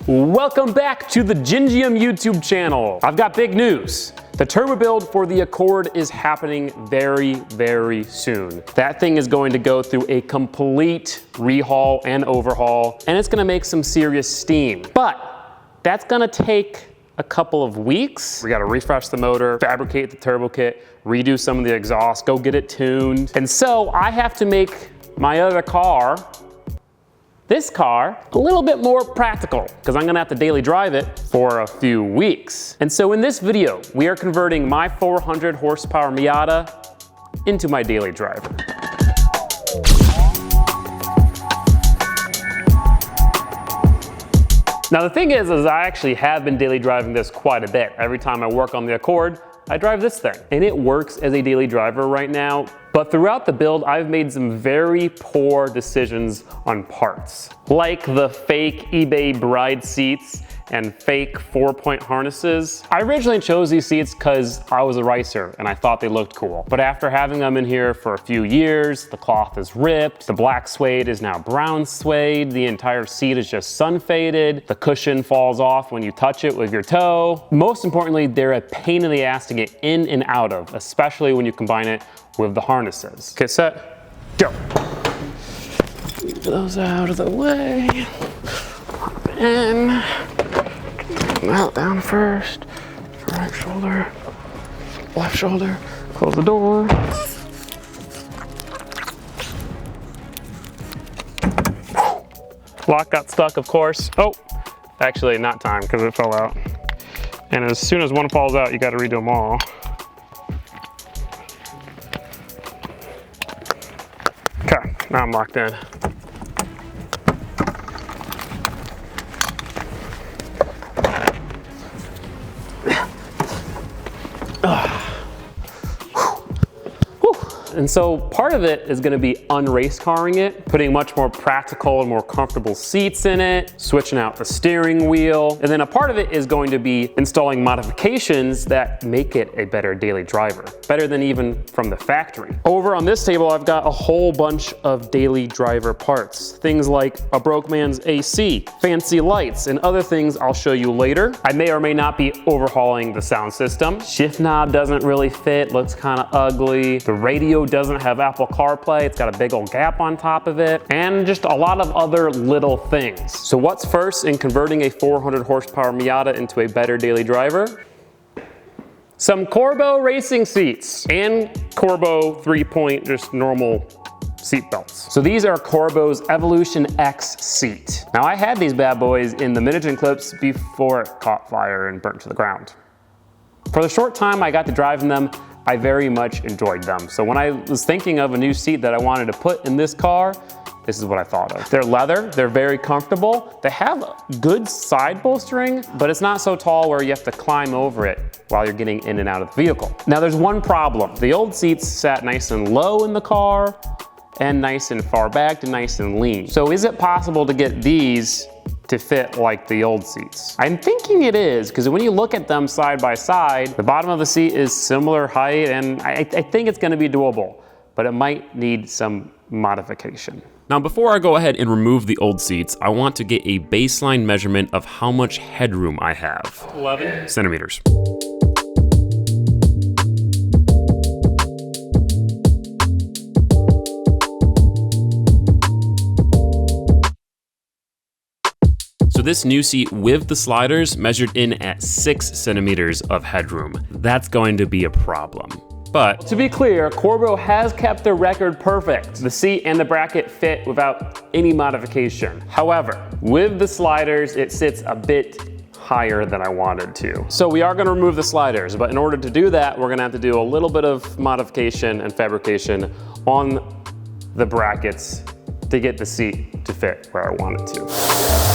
Welcome back to the Gingium YouTube channel. I've got big news. The turbo build for the Accord is happening very, very soon. That thing is going to go through a complete rehaul and overhaul, and it's gonna make some serious steam. But that's gonna take a couple of weeks. We gotta refresh the motor, fabricate the turbo kit, redo some of the exhaust, go get it tuned. And so I have to make my other car, this car, a little bit more practical because I'm gonna have to daily drive it for a few weeks. And so in this video, we are converting my 400 horsepower Miata into my daily driver. Now the thing is I actually have been daily driving this quite a bit. Every time I work on the Accord, I drive this thing. And it works as a daily driver right now. But throughout the build, I've made some very poor decisions on parts, like the fake eBay bride seats and fake 4-point harnesses. I originally chose these seats because I was a racer and I thought they looked cool. But after having them in here for a few years, the cloth is ripped, the black suede is now brown suede, the entire seat is just sun faded, the cushion falls off when you touch it with your toe. Most importantly, they're a pain in the ass to get in and out of, especially when you combine it with the harnesses. Okay, set, go. Move those out of the way. Hop in. Mount down first. Right shoulder, left shoulder. Close the door. Lock got stuck, of course. Oh, actually not time because it fell out. And as soon as one falls out, you got to redo them all. Okay, now I'm locked in. And so part of it is gonna be unrace carring it, putting much more practical and more comfortable seats in it, switching out the steering wheel. And then a part of it is going to be installing modifications that make it a better daily driver, better than even from the factory. Over on this table, I've got a whole bunch of daily driver parts. Things like a broke man's AC, fancy lights, and other things I'll show you later. I may or may not be overhauling the sound system. Shift knob doesn't really fit, looks kind of ugly. The radio doesn't have Apple CarPlay, it's got a big old gap on top of it, and just a lot of other little things. So what's first in converting a 400 horsepower Miata into a better daily driver? Some Corbo racing seats and Corbo 3-point just normal seat belts. So these are Corbo's Evolution X seat. Now I had these bad boys in the miniature clips before it caught fire and burnt to the ground. For the short time I got to drive in them, I very much enjoyed them. So when I was thinking of a new seat that I wanted to put in this car, this is what I thought of. They're leather, they're very comfortable. They have good side bolstering, but it's not so tall where you have to climb over it while you're getting in and out of the vehicle. Now there's one problem. The old seats sat nice and low in the car and nice and far back and nice and lean. So is it possible to get these to fit like the old seats? I'm thinking it is, because when you look at them side by side, the bottom of the seat is similar height, and I think it's gonna be doable, but it might need some modification. Now before I go ahead and remove the old seats, I want to get a baseline measurement of how much headroom I have. 11 centimeters. So this new seat with the sliders measured in at 6 centimeters of headroom. That's going to be a problem. But to be clear, Corbo has kept their record perfect. The seat and the bracket fit without any modification. However, with the sliders, it sits a bit higher than I wanted to. So we are gonna remove the sliders, but in order to do that, we're gonna have to do a little bit of modification and fabrication on the brackets to get the seat to fit where I want it to.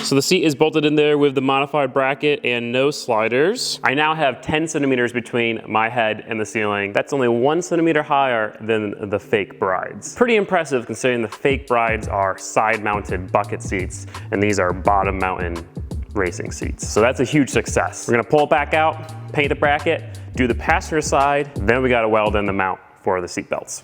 So the seat is bolted in there with the modified bracket and no sliders. I now have 10 centimeters between my head and the ceiling. That's only 1 centimeter higher than the fake Brides. Pretty impressive considering the fake Brides are side-mounted bucket seats and these are bottom-mounted racing seats. So that's a huge success. We're gonna pull it back out, paint the bracket, do the passenger side, then we gotta weld in the mount for the seat belts.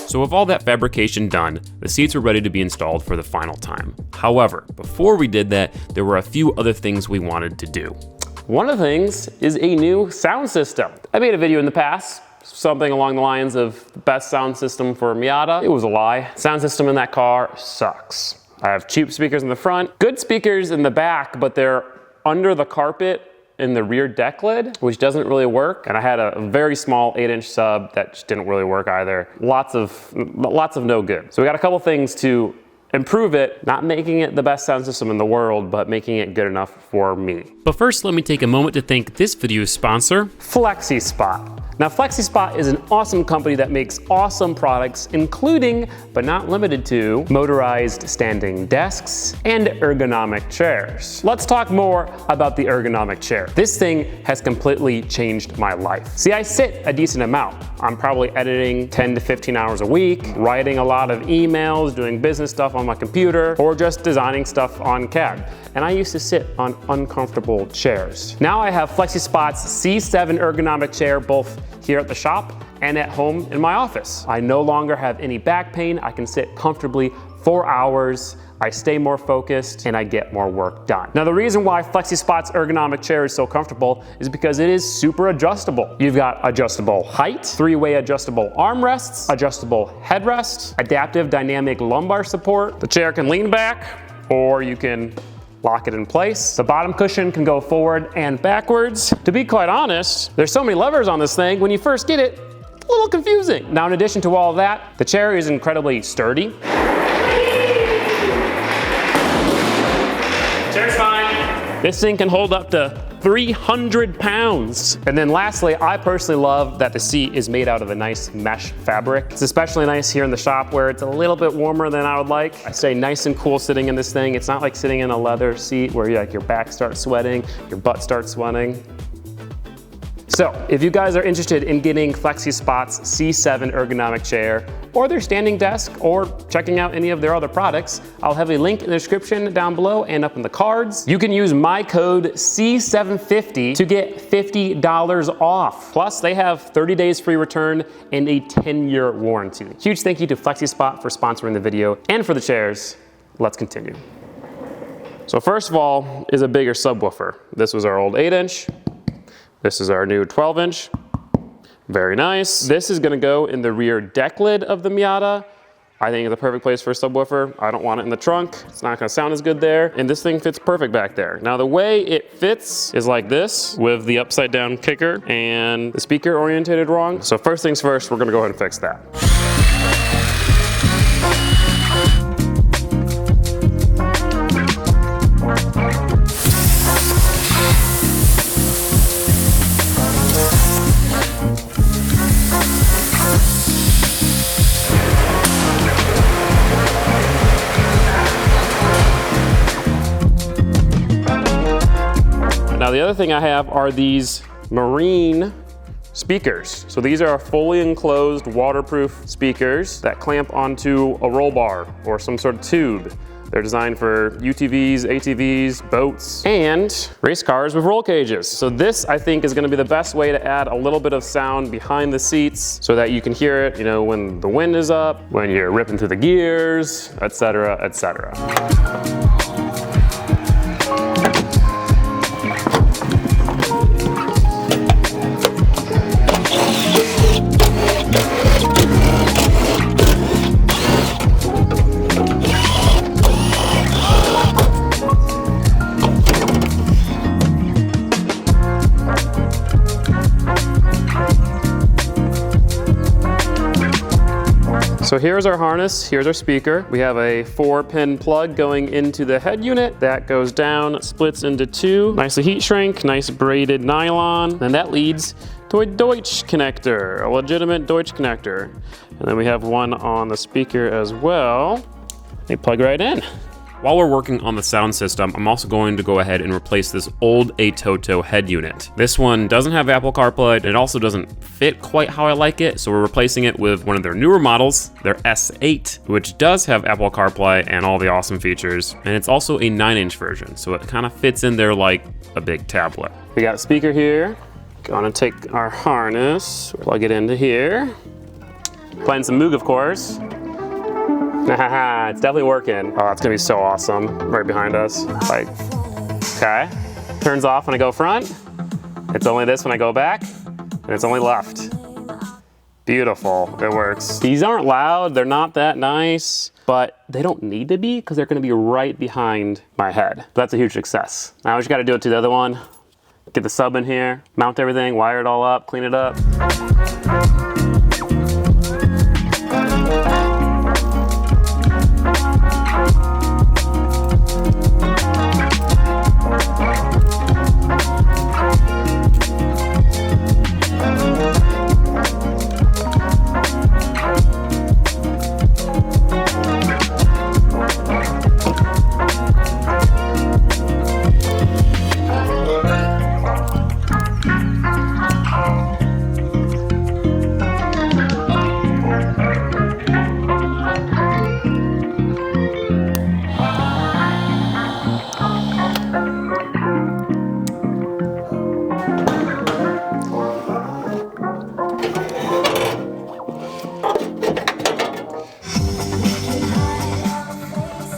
So with all that fabrication done, the seats were ready to be installed for the final time. However, before we did that, there were a few other things we wanted to do. One of the things is a new sound system. I made a video in the past, something along the lines of the best sound system for Miata. It was a lie. Sound system in that car sucks. I have cheap speakers in the front, good speakers in the back, but they're under the carpet in the rear deck lid, which doesn't really work. And I had a very small 8-inch sub that just didn't really work either. Lots of no good. So we got a couple things to improve it, not making it the best sound system in the world, but making it good enough for me. But first, let me take a moment to thank this video's sponsor, FlexiSpot. Now, FlexiSpot is an awesome company that makes awesome products, including, but not limited to, motorized standing desks and ergonomic chairs. Let's talk more about the ergonomic chair. This thing has completely changed my life. See, I sit a decent amount. I'm probably editing 10 to 15 hours a week, writing a lot of emails, doing business stuff on my computer, or just designing stuff on CAD. And I used to sit on uncomfortable chairs. Now I have FlexiSpot's C7 ergonomic chair, both here at the shop and at home in my office. I no longer have any back pain. I can sit comfortably 4 hours. I stay more focused and I get more work done. Now the reason why FlexiSpot's ergonomic chair is so comfortable is because it is super adjustable. You've got adjustable height, 3-way adjustable armrests, adjustable headrest, adaptive dynamic lumbar support. The chair can lean back or you can lock it in place. The bottom cushion can go forward and backwards. To be quite honest, there's so many levers on this thing, when you first get it, a little confusing. Now in addition to all of that, the chair is incredibly sturdy. Chair's fine. This thing can hold up to 300 pounds. And then lastly, I personally love that the seat is made out of a nice mesh fabric. It's especially nice here in the shop where it's a little bit warmer than I would like. I stay nice and cool sitting in this thing. It's not like sitting in a leather seat where your back starts sweating, your butt starts sweating. So if you guys are interested in getting FlexiSpot's C7 ergonomic chair or their standing desk or checking out any of their other products, I'll have a link in the description down below and up in the cards. You can use my code C750 to get $50 off. Plus they have 30 days free return and a 10-year warranty. Huge thank you to FlexiSpot for sponsoring the video and for the chairs. Let's continue. So first of all is a bigger subwoofer. This was our old 8-inch. This is our new 12-inch, very nice. This is gonna go in the rear deck lid of the Miata. I think it's the perfect place for a subwoofer. I don't want it in the trunk. It's not gonna sound as good there. And this thing fits perfect back there. Now the way it fits is like this with the upside down kicker and the speaker orientated wrong. So first things first, we're gonna go ahead and fix that. Now the other thing I have are these marine speakers. So these are fully enclosed waterproof speakers that clamp onto a roll bar or some sort of tube. They're designed for UTVs, ATVs, boats, and race cars with roll cages. So this, I think, is gonna be the best way to add a little bit of sound behind the seats so that you can hear it, you know, when the wind is up, when you're ripping through the gears, etc., etc. So here's our harness, here's our speaker. We have a 4-pin plug going into the head unit. That goes down, splits into 2. Nicely heat shrink, nice braided nylon. And that leads to a Deutsch connector, a legitimate Deutsch connector. And then we have one on the speaker as well. They plug right in. While we're working on the sound system, I'm also going to go ahead and replace this old Atoto head unit. This one doesn't have Apple CarPlay, and it also doesn't fit quite how I like it, so we're replacing it with one of their newer models, their S8, which does have Apple CarPlay and all the awesome features, and it's also a 9-inch version, so it kind of fits in there like a big tablet. We got a speaker here. Gonna take our harness, plug it into here. Playing some Moog, of course. It's definitely working. Oh, it's gonna be so awesome. Right behind us. Like, okay. Turns off when I go front. It's only this when I go back. And it's only left. Beautiful, it works. These aren't loud, they're not that nice, but they don't need to be because they're gonna be right behind my head. That's a huge success. Now we just gotta do it to the other one. Get the sub in here, mount everything, wire it all up, clean it up.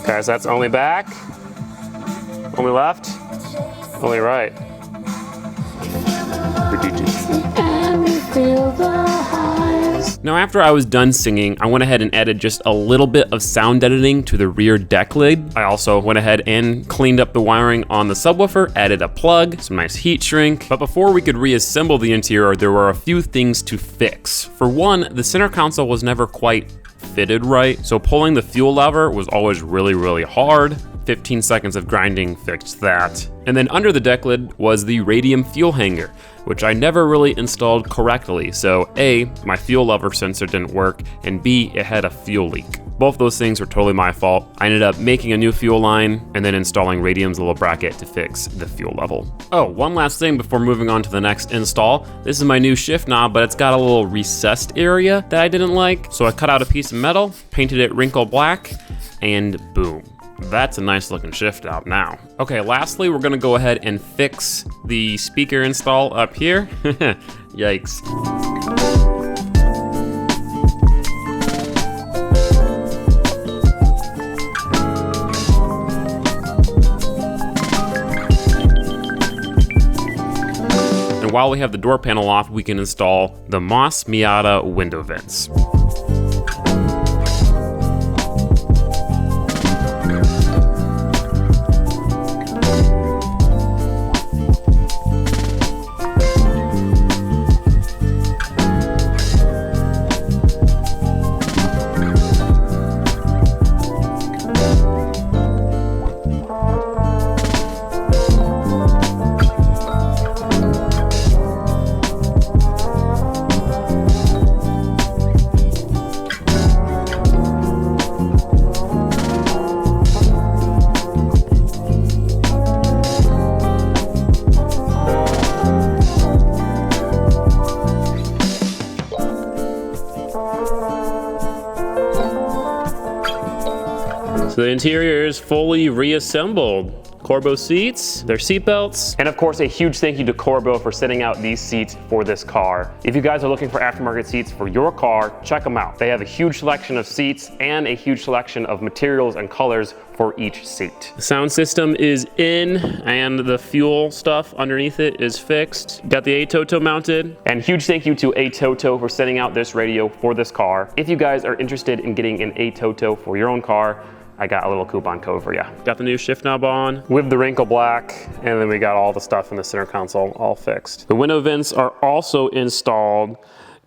Okay, so that's only back, only left, only right. Now after I was done singing, I went ahead and added just a little bit of sound editing to the rear deck lid. I also went ahead and cleaned up the wiring on the subwoofer, added a plug, some nice heat shrink. But before we could reassemble the interior, there were a few things to fix. For one, the center console was never quite fitted right, so pulling the fuel lever was always really hard. 15 seconds of grinding fixed that. And then under the deck lid was the radium fuel hanger, which I never really installed correctly. So A, my fuel lever sensor didn't work, and B, it had a fuel leak. Both those things were totally my fault. I ended up making a new fuel line and then installing Radium's little bracket to fix the fuel level. Oh, one last thing before moving on to the next install. This is my new shift knob, but it's got a little recessed area that I didn't like. So I cut out a piece of metal, painted it wrinkle black, and boom. That's a nice looking shift knob now. Okay, lastly, we're gonna go ahead and fix the speaker install up here. Yikes. And while we have the door panel off, we can install the Moss Miata window vents. So the interior is fully reassembled. Corbo seats, their seat belts, and of course a huge thank you to Corbo for sending out these seats for this car. If you guys are looking for aftermarket seats for your car, check them out. They have a huge selection of seats and a huge selection of materials and colors for each seat. The sound system is in and the fuel stuff underneath it is fixed. Got the A-Toto mounted. And huge thank you to A-Toto for sending out this radio for this car. If you guys are interested in getting an A-Toto for your own car, I got a little coupon code for you. Got the new shift knob on with the wrinkle black, and then we got all the stuff in the center console all fixed. The window vents are also installed.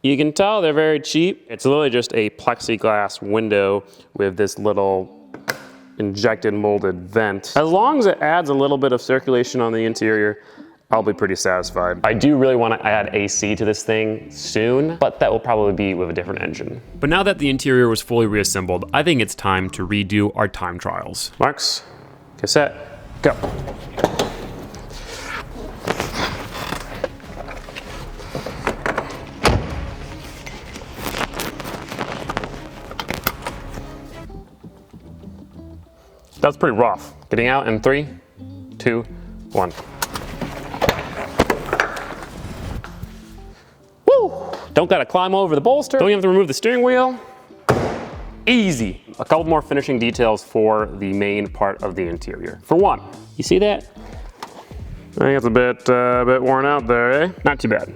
You can tell they're very cheap. It's literally just a plexiglass window with this little injected molded vent. As long as it adds a little bit of circulation on the interior, I'll be pretty satisfied. I do really want to add AC to this thing soon, but that will probably be with a different engine. But now that the interior was fully reassembled, I think it's time to redo our time trials. Marks, cassette, go. That's pretty rough. Getting out in 3, 2, 1. Don't gotta climb over the bolster. Don't even have to remove the steering wheel. Easy. A couple more finishing details for the main part of the interior. For one, you see that? I think it's a bit worn out there, eh? Not too bad.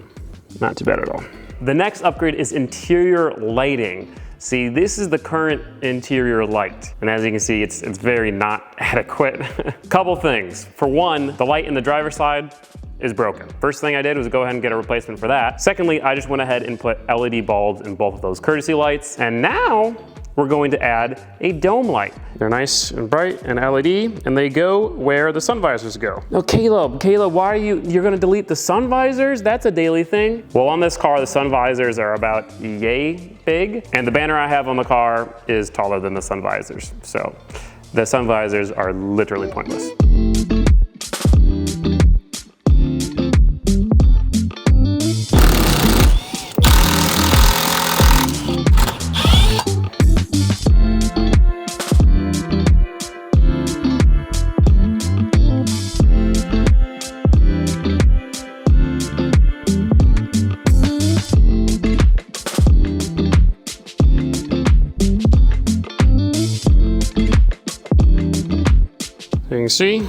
Not too bad at all. The next upgrade is interior lighting. See, this is the current interior light. And as you can see, it's very not adequate. Couple things. For one, the light in the driver's side is broken. First thing I did was go ahead and get a replacement for that. Secondly, I just went ahead and put LED bulbs in both of those courtesy lights. And now we're going to add a dome light. They're nice and bright and LED, and they go where the sun visors go. Now Caleb, why are you're gonna delete the sun visors? That's a daily thing. Well, on this car, the sun visors are about yay big, and the banner I have on the car is taller than the sun visors. So the sun visors are literally pointless. You can see,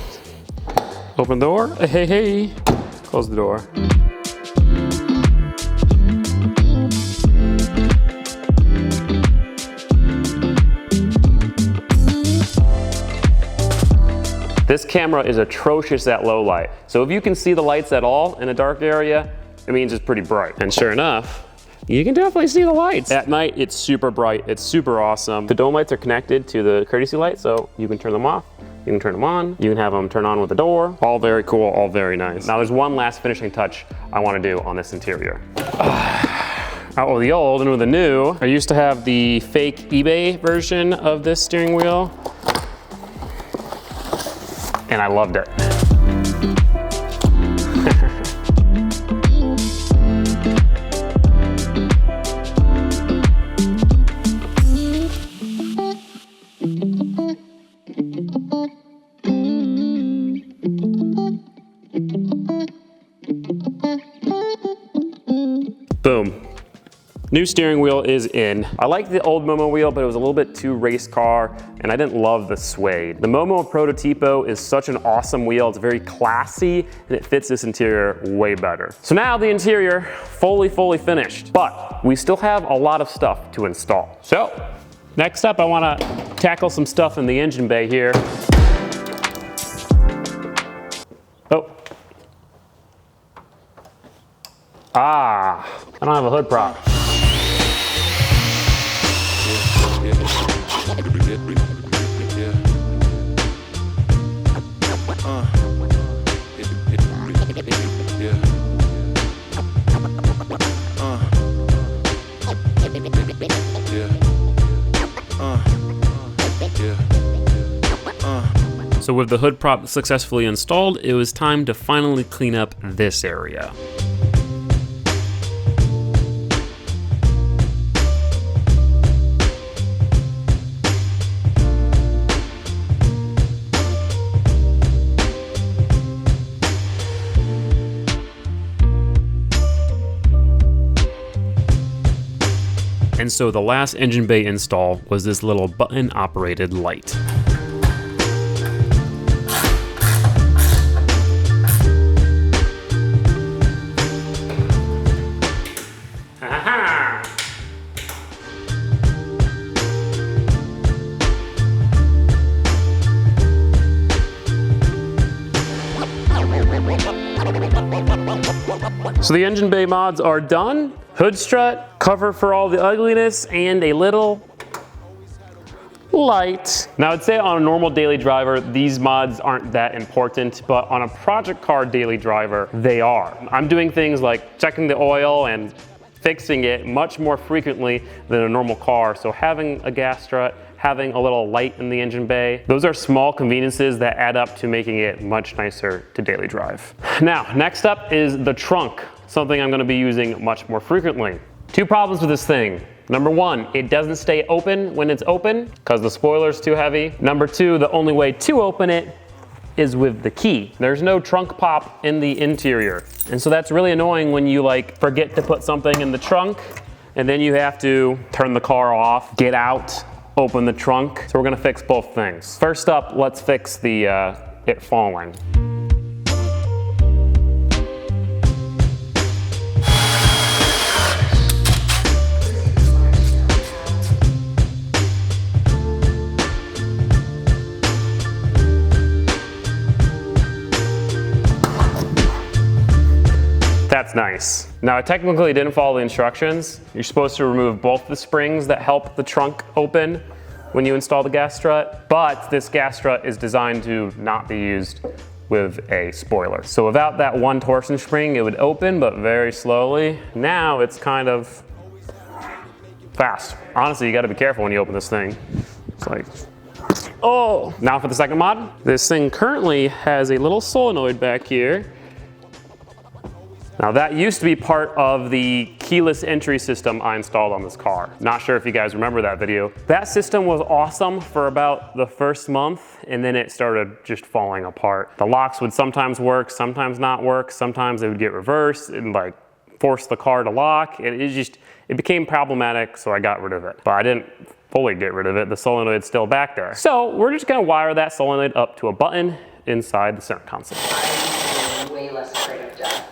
open the door, hey, close the door. This camera is atrocious at low light. So if you can see the lights at all in a dark area, it means it's pretty bright. And sure enough, you can definitely see the lights. At night, it's super bright, it's super awesome. The dome lights are connected to the courtesy light, so you can turn them off, you can turn them on, you can have them turn on with the door. All very cool, all very nice. Now there's one last finishing touch I wanna do on this interior. Out with the old and with the new. I used to have the fake eBay version of this steering wheel, and I loved it. Boom. New steering wheel is in. I like the old Momo wheel, but it was a little bit too race car, and I didn't love the suede. The Momo Prototipo is such an awesome wheel. It's very classy, and it fits this interior way better. So now the interior, fully finished, but we still have a lot of stuff to install. So, next up, I wanna tackle some stuff in the engine bay here. Oh. I don't have a hood prop. So with the hood prop successfully installed, it was time to finally clean up this area. so the last engine bay install was this little button operated light. So the engine bay mods are done. Hood strut, cover for all the ugliness, and a little light. Now I'd say on a normal daily driver, these mods aren't that important, but on a project car daily driver, they are. I'm doing things like checking the oil and fixing it much more frequently than a normal car, so having a gas strut, having a little light in the engine bay, those are small conveniences that add up to making it much nicer to daily drive. Now, next up is the trunk, something I'm gonna be using much more frequently. Two problems with this thing. Number one, it doesn't stay open when it's open because the spoiler's too heavy. Number two, the only way to open it is with the key. There's no trunk pop in the interior. And so that's really annoying when you like forget to put something in the trunk and then you have to turn the car off, get out, open the trunk. So we're gonna fix both things. First up, let's fix the it falling. That's nice. Now I technically didn't follow the instructions. You're supposed to remove both the springs that help the trunk open when you install the gas strut, but this gas strut is designed to not be used with a spoiler. So without that one torsion spring, it would open, but very slowly. Now it's kind of fast. Honestly, you gotta be careful when you open this thing. It's like, oh. Now for the second mod. This thing currently has a little solenoid back here. Now that used to be part of the keyless entry system I installed on this car. Not sure if you guys remember that video. That system was awesome for about the first month, and then it started just falling apart. The locks would sometimes work, sometimes not work, sometimes they would get reversed and like force the car to lock. It became problematic, so I got rid of it. But I didn't fully get rid of it. The solenoid's still back there. So we're just gonna wire that solenoid up to a button inside the center console. I'm way less afraid of death.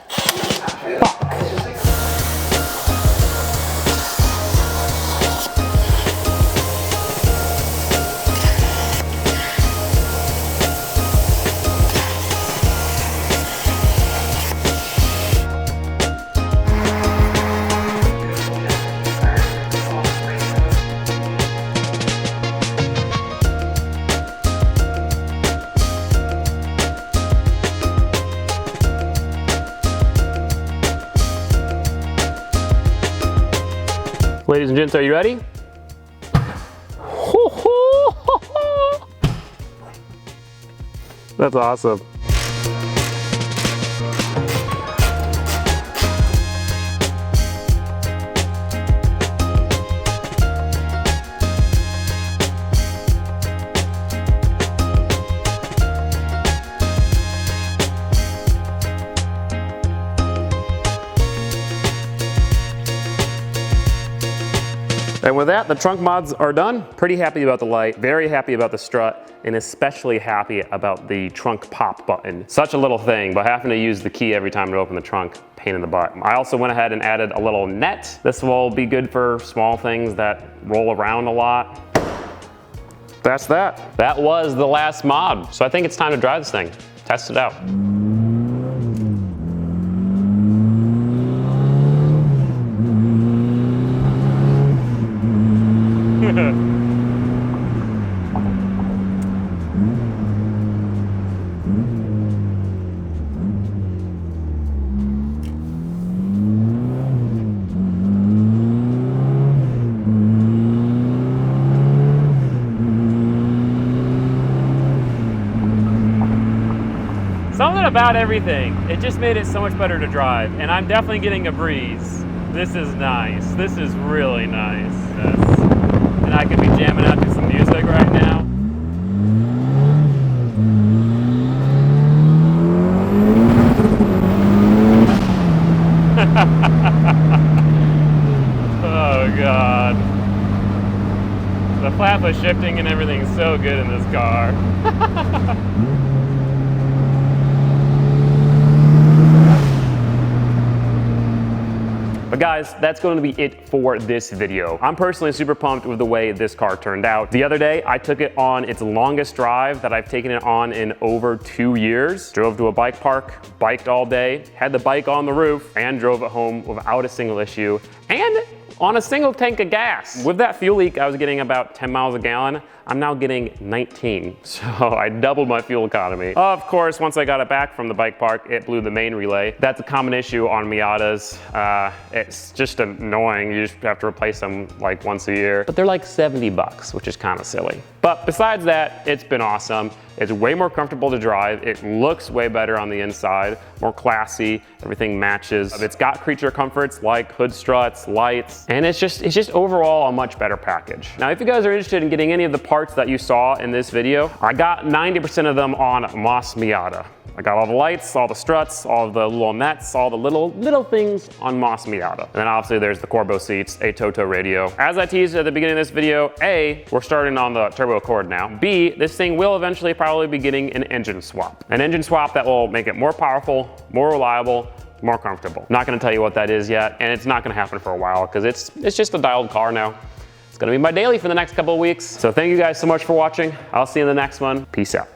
Ladies and gents, are you ready? That's awesome. And with that, the trunk mods are done. Pretty happy about the light, very happy about the strut, and especially happy about the trunk pop button. Such a little thing, but having to use the key every time to open the trunk, pain in the butt. I also went ahead and added a little net. This will be good for small things that roll around a lot. That's that. That was the last mod. So I think it's time to drive this thing, test it out. Something about everything, it just made it so much better to drive, and I'm definitely getting a breeze. This is nice. This is really nice. And I could be jamming out to some music right now. Oh God. The flat foot shifting and everything's so good in this car. But guys, that's going to be it for this video. I'm personally super pumped with the way this car turned out. The other day, I took it on its longest drive that I've taken it on in over 2 years. Drove to a bike park, biked all day, had the bike on the roof, and drove it home without a single issue, and on a single tank of gas. With that fuel leak, I was getting about 10 miles a gallon. I'm now getting 19, so I doubled my fuel economy. Of course, once I got it back from the bike park, it blew the main relay. That's a common issue on Miatas. It's just annoying. You just have to replace them like once a year. But they're like 70 bucks, which is kind of silly. But besides that, it's been awesome. It's way more comfortable to drive. It looks way better on the inside, more classy. Everything matches. It's got creature comforts like hood struts, lights, and it's just overall a much better package. Now, if you guys are interested in getting any of the parts that you saw in this video, I got 90% of them on Moss Miata. I got all the lights, all the struts, all the little nets, all the little things on Moss Miata. And then obviously there's the Corbo Seats, a Toto radio. As I teased at the beginning of this video, A, we're starting on the Turbo Accord now. B, this thing will eventually probably be getting an engine swap. An engine swap that will make it more powerful, more reliable, more comfortable. Not gonna tell you what that is yet, and it's not gonna happen for a while because it's just a dialed car now. It's gonna be my daily for the next couple of weeks. So thank you guys so much for watching. I'll see you in the next one. Peace out.